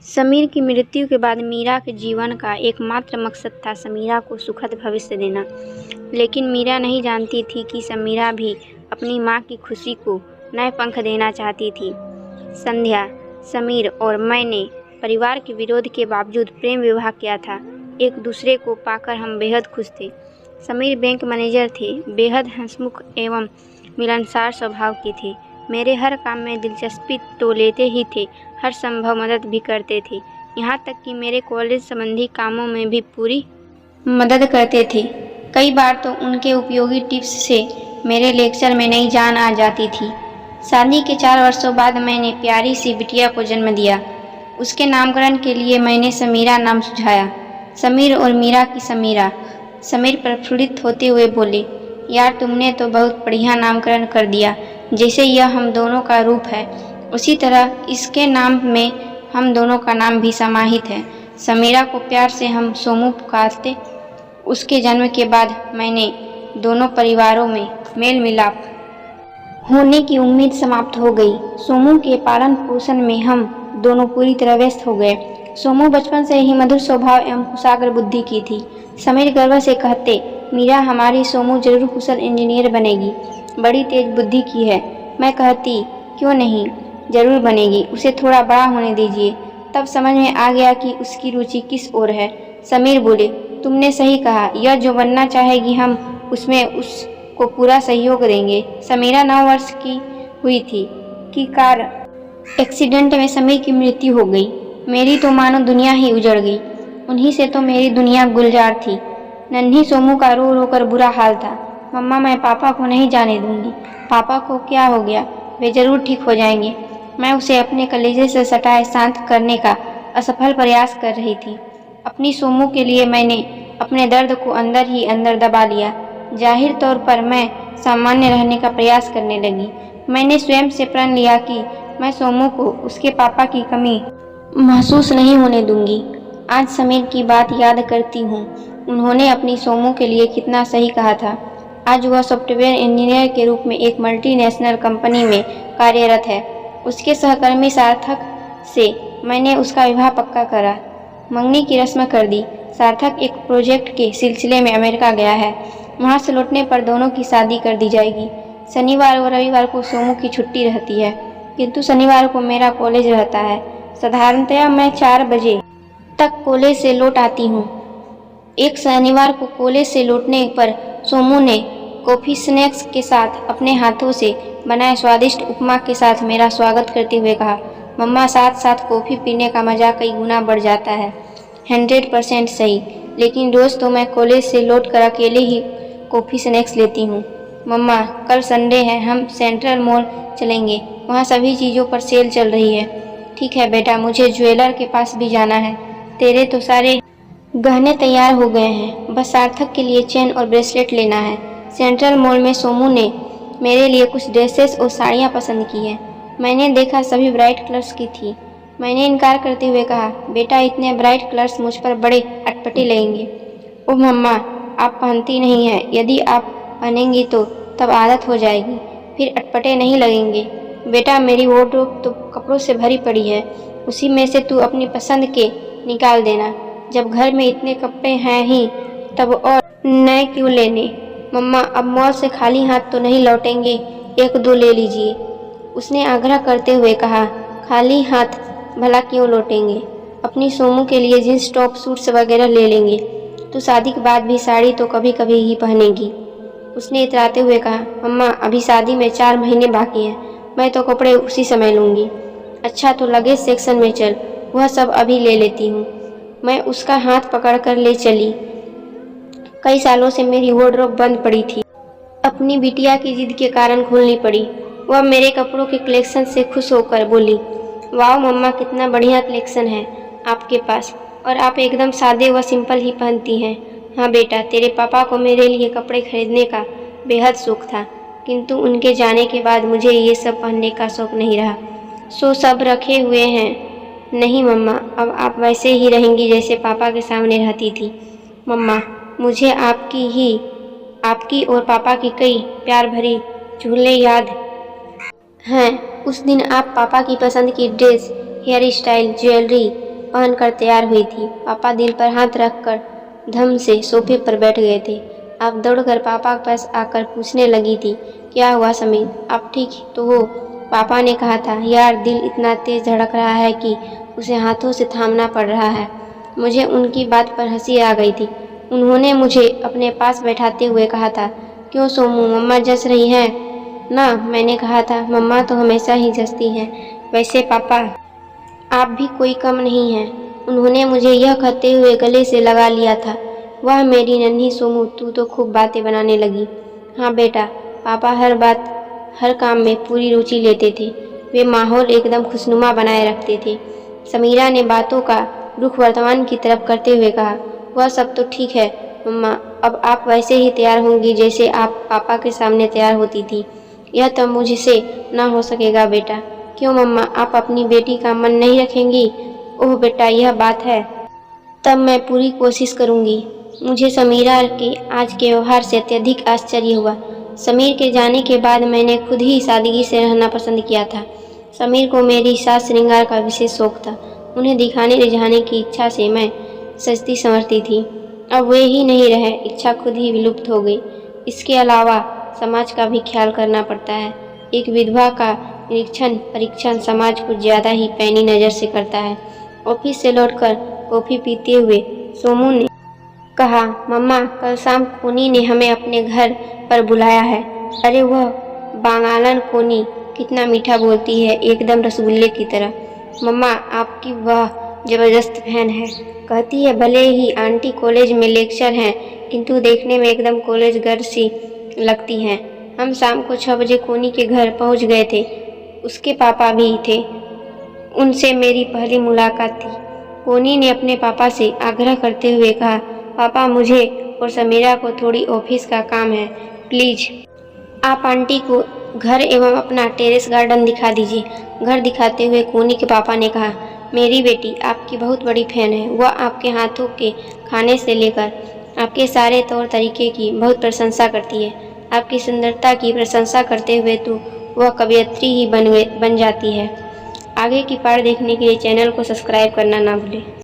समीर की मृत्यु के बाद मीरा के जीवन का एकमात्र मकसद था समीरा को सुखद भविष्य देना। लेकिन मीरा नहीं जानती थी कि समीरा भी अपनी माँ की खुशी को नए पंख देना चाहती थी। संध्या, समीर और मैंने परिवार के विरोध के बावजूद प्रेम विवाह किया था। एक दूसरे को पाकर हम बेहद खुश थे। समीर बैंक मैनेजर थे, बेहद हंसमुख एवं मिलनसार स्वभाव के थे। मेरे हर काम में दिलचस्पी तो लेते ही थे, हर संभव मदद भी करते थे। यहाँ तक कि मेरे कॉलेज संबंधी कामों में भी पूरी मदद करते थे। कई बार तो उनके उपयोगी टिप्स से मेरे लेक्चर में नई जान आ जाती थी। शादी के 4 वर्षों बाद मैंने प्यारी सी बिटिया को जन्म दिया। उसके नामकरण के लिए मैंने समीरा नाम सुझाया। समीर और मीरा की समीरा। समीर प्रफुल्लित होते हुए बोले, यार तुमने तो बहुत बढ़िया नामकरण कर दिया। जैसे यह हम दोनों का रूप है, उसी तरह इसके नाम में हम दोनों का नाम भी समाहित है। समीरा को प्यार से हम सोमू पुकारते। उसके जन्म के बाद मैंने दोनों परिवारों में मेल मिलाप होने की उम्मीद समाप्त हो गई। सोमू के पालन पोषण में हम दोनों पूरी तरह व्यस्त हो गए। सोमू बचपन से ही मधुर स्वभाव एवं कुशाग्र बुद्धि की थी। समीर गर्व से कहते, मीरा हमारी सोमू जरूर कुशल इंजीनियर बनेगी, बड़ी तेज बुद्धि की है। मैं कहती, क्यों नहीं, जरूर बनेगी, उसे थोड़ा बड़ा होने दीजिए। तब समझ में आ गया कि उसकी रुचि किस ओर है। समीर बोले, तुमने सही कहा, यह जो बनना चाहेगी हम उसमें उसको पूरा सहयोग देंगे। समीरा 9 वर्ष की हुई थी कि कार एक्सीडेंट में समीर की मृत्यु हो गई। मेरी तो मानो दुनिया ही उजड़ गई। उन्हीं से तो मेरी दुनिया गुलजार थी। नन्ही सोमू का रो रो कर बुरा हाल था। मम्मा, मैं पापा को नहीं जाने दूंगी। पापा को क्या हो गया, वे जरूर ठीक हो जाएंगे। मैं उसे अपने कलेजे से सटाए शांत करने का असफल प्रयास कर रही थी। अपनी सोमू के लिए मैंने अपने दर्द को अंदर ही अंदर दबा लिया। जाहिर तौर पर मैं सामान्य रहने का प्रयास करने लगी। मैंने स्वयं से प्रण लिया कि मैं सोमू को उसके पापा की कमी महसूस नहीं होने दूंगी। आज समीर की बात याद करती हूँ, उन्होंने अपनी सोमू के लिए कितना सही कहा था। आज वह सॉफ्टवेयर इंजीनियर के रूप में एक मल्टीनेशनल कंपनी में कार्यरत है। उसके सहकर्मी सार्थक से मैंने उसका विवाह पक्का करा, मंगनी की रस्म कर दी। सार्थक एक प्रोजेक्ट के सिलसिले में अमेरिका गया है। वहाँ से लौटने पर दोनों की शादी कर दी जाएगी। शनिवार और रविवार को सोमू की छुट्टी रहती है, किंतु शनिवार को मेरा कॉलेज रहता है। साधारणतया मैं 4 बजे तक कॉलेज से लौट आती हूँ। एक शनिवार को कॉलेज से लौटने पर सोमू ने कॉफ़ी स्नैक्स के साथ अपने हाथों से बनाए स्वादिष्ट उपमा के साथ मेरा स्वागत करते हुए कहा, मम्मा, साथ साथ कॉफ़ी पीने का मज़ा कई गुना बढ़ जाता है। 100% सही, लेकिन रोज़ तो मैं कॉलेज से लौट कर अकेले ही कॉफ़ी स्नैक्स लेती हूँ। मम्मा, कल संडे है, हम सेंट्रल मॉल चलेंगे, वहाँ सभी चीज़ों पर सेल चल रही है। ठीक है बेटा, मुझे ज्वेलर के पास भी जाना है। तेरे तो सारे गहने तैयार हो गए हैं, बस सार्थक के लिए चेन और ब्रेसलेट लेना है। सेंट्रल मॉल में सोमू ने मेरे लिए कुछ ड्रेसेस और साड़ियाँ पसंद की हैं। मैंने देखा सभी ब्राइट कलर्स की थी। मैंने इनकार करते हुए कहा, बेटा इतने ब्राइट कलर्स मुझ पर बड़े अटपटे लगेंगे। ओह मम्मा, आप पहनती नहीं हैं, यदि आप पहनेंगी तो तब आदत हो जाएगी, फिर अटपटे नहीं लगेंगे। बेटा मेरी वार्डरोब तो कपड़ों से भरी पड़ी है, उसी में से तू अपनी पसंद के निकाल देना। जब घर में इतने कपड़े हैं ही तब और नए क्यों लेने। मम्मा, अब मॉल से खाली हाथ तो नहीं लौटेंगे, 1-2 ले लीजिए, उसने आग्रह करते हुए कहा। खाली हाथ भला क्यों लौटेंगे, अपनी सोमू के लिए जींस टॉप सूट्स वगैरह ले लेंगे। तो शादी के बाद भी साड़ी तो कभी कभी ही पहनेगी, उसने इतराते हुए कहा। मम्मा, अभी शादी में 4 महीने बाकी हैं, मैं तो कपड़े उसी समय लूँगी। अच्छा तो लगेज सेक्शन में चल, वह सब अभी ले लेती हूँ। मैं उसका हाथ पकड़कर ले चली। कई सालों से मेरी वार्डरोब बंद पड़ी थी, अपनी बिटिया की जिद के कारण खोलनी पड़ी। वह मेरे कपड़ों के कलेक्शन से खुश होकर बोली, वाह मम्मा, कितना बढ़िया कलेक्शन है आपके पास, और आप एकदम सादे व सिंपल ही पहनती हैं। हाँ बेटा, तेरे पापा को मेरे लिए कपड़े खरीदने का बेहद शौक था, किंतु उनके जाने के बाद मुझे ये सब पहनने का शौक नहीं रहा, सो सब रखे हुए हैं। नहीं मम्मा, अब आप वैसे ही रहेंगी जैसे पापा के सामने रहती थी। मम्मा, मुझे आपकी और पापा की कई प्यार भरी झूले याद हैं। उस दिन आप पापा की पसंद की ड्रेस, हेयर स्टाइल, ज्वेलरी पहनकर तैयार हुई थी। पापा दिल पर हाथ रखकर धम से सोफे पर बैठ गए थे। अब दौड़कर पापा के पास आकर पूछने लगी थी, क्या हुआ समीर, आप ठीक तो हो? पापा ने कहा था, यार दिल इतना तेज धड़क रहा है कि उसे हाथों से थामना पड़ रहा है। मुझे उनकी बात पर हंसी आ गई थी। उन्होंने मुझे अपने पास बैठाते हुए कहा था, क्यों सोमू, मम्मा जस रही हैं ना? मैंने कहा था, मम्मा तो हमेशा ही जसती हैं, वैसे पापा आप भी कोई कम नहीं हैं। उन्होंने मुझे यह कहते हुए गले से लगा लिया था। वह मेरी नन्ही सोमू, तू तो खूब बातें बनाने लगी। हाँ बेटा, पापा हर काम में पूरी रुचि लेते थे। वे माहौल एकदम खुशनुमा बनाए रखते थे। समीरा ने बातों का रुख वर्तमान की तरफ करते हुए कहा, वह सब तो ठीक है मम्मा, अब आप वैसे ही तैयार होंगी जैसे आप पापा के सामने तैयार होती थी। यह तो मुझसे ना हो सकेगा बेटा। क्यों मम्मा, आप अपनी बेटी का मन नहीं रखेंगी? ओह बेटा, यह बात है, तब मैं पूरी कोशिश करूंगी। मुझे समीरा के आज के व्यवहार से अत्यधिक आश्चर्य हुआ। समीर के जाने के बाद मैंने खुद ही सादगी से रहना पसंद किया था। समीर को मेरी साज श्रृंगार का विशेष शौक था। उन्हें दिखाने रिझाने की इच्छा से मैं सजती संवरती थी। अब वे ही नहीं रहे, इच्छा खुद ही विलुप्त हो गई। इसके अलावा समाज का भी ख्याल करना पड़ता है। एक विधवा का परीक्षण समाज कुछ ज़्यादा ही पैनी नज़र से करता है। ऑफिस से लौटकर कॉफ़ी पीते हुए सोमू ने कहा, मम्मा कल शाम कोनी ने हमें अपने घर पर बुलाया है। अरे वह बांगालन कोनी कितना मीठा बोलती है, एकदम रसगुल्ले की तरह। मम्मा आपकी वह ज़बरदस्त फैन है। कहती है भले ही आंटी कॉलेज में लेक्चर हैं, किंतु देखने में एकदम कॉलेज गर्ल सी लगती हैं। हम शाम को 6 बजे कोनी के घर पहुंच गए थे। उसके पापा भी थे। उनसे मेरी पहली मुलाकात थी। कोनी ने अपने पापा से आग्रह करते हुए कहा, पापा मुझे और समीरा को थोड़ी ऑफिस का काम है, प्लीज आप आंटी को घर एवं अपना टेरेस गार्डन दिखा दीजिए। घर दिखाते हुए कोनी के पापा ने कहा, मेरी बेटी आपकी बहुत बड़ी फैन है। वह आपके हाथों के खाने से लेकर आपके सारे तौर तरीके की बहुत प्रशंसा करती है। आपकी सुंदरता की प्रशंसा करते हुए तो वह कवयित्री ही बन जाती है। आगे की पार्ट देखने के लिए चैनल को सब्सक्राइब करना ना भूलें।